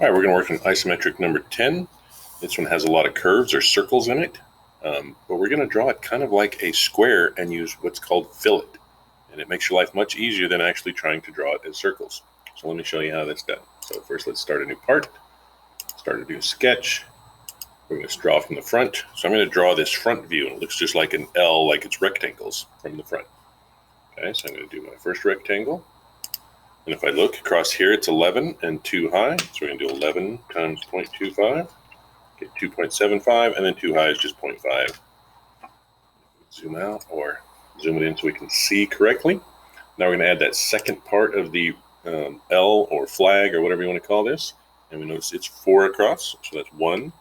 All right, we're going to work on isometric number 10. This one has a lot of curves or circles in it, but we're going to draw it kind of like a square and use what's called fillet. And it makes your life much easier than actually trying to draw it as circles. So let me show you how that's done. So first let's start a new part, start a new sketch. We're going to draw from the front. So I'm going to draw this front view, and it looks just like an L, like it's rectangles from the front. Okay, so I'm going to do my first rectangle. And if I look across here, it's 11 and 2 high. So we're going to do 11 times 0.25, get 2.75, and then 2 high is just 0.5. Zoom out or zoom it in so we can see correctly. Now we're going to add that second part of the L or flag or whatever you want to call this. And we notice it's 4 across, so that's 1.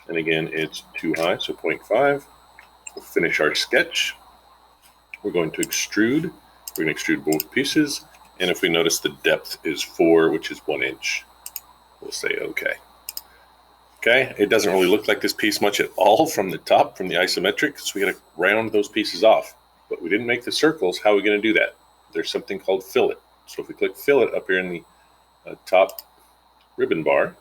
And again, it's 2 high, so 0.5. We'll finish our sketch. We're going to extrude. We're going to extrude both pieces. And if we notice the depth is 4, which is 1 inch, we'll say okay. Okay, it doesn't really look like this piece much at all from the top, from the isometric, so we got to round those pieces off. But we didn't make the circles. How are we going to do that? There's something called fillet. So if we click fillet up here in the top ribbon bar,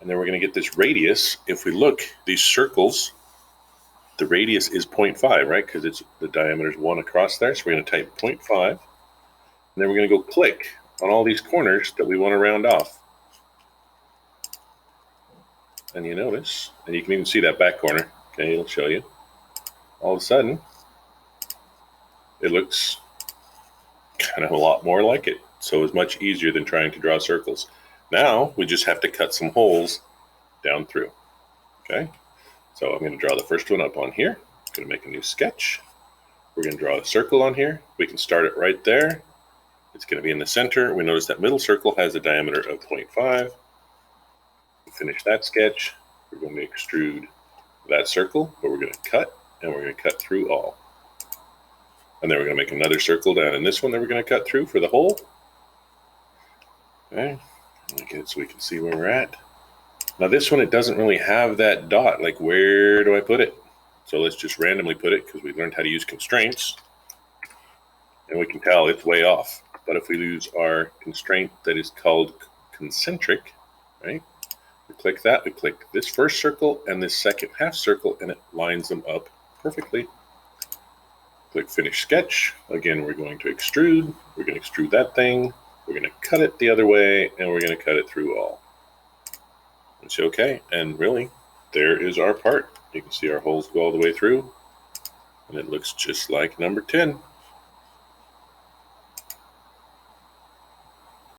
and then we're going to get this radius. If we look, these circles, the radius is 0.5, right? Because it's the diameter is 1 across there. So we're going to type 0.5. And then we're going to go click on all these corners that we want to round off. And you notice, and you can even see that back corner. Okay, it'll show you. All of a sudden, it looks kind of a lot more like it. So it's much easier than trying to draw circles. Now we just have to cut some holes down through. Okay, so I'm going to draw the first one up on here. I'm going to make a new sketch. We're going to draw a circle on here. We can start it right there. It's going to be in the center. We notice that middle circle has a diameter of 0.5. We finish that sketch. We're going to extrude that circle, but we're going to cut, and we're going to cut through all. And then we're going to make another circle down in this one that we're going to cut through for the hole. Okay, make it so we can see where we're at. Now this one, it doesn't really have that dot. Like, where do I put it? So let's just randomly put it, because we learned how to use constraints. And we can tell it's way off. But if we use our constraint that is called concentric, right? We click that, we click this first circle and this second half circle, and it lines them up perfectly. Click finish sketch. Again, we're going to extrude. We're going to extrude that thing. We're going to cut it the other way, and we're going to cut it through all. And say okay, and really, there is our part. You can see our holes go all the way through, and it looks just like number 10.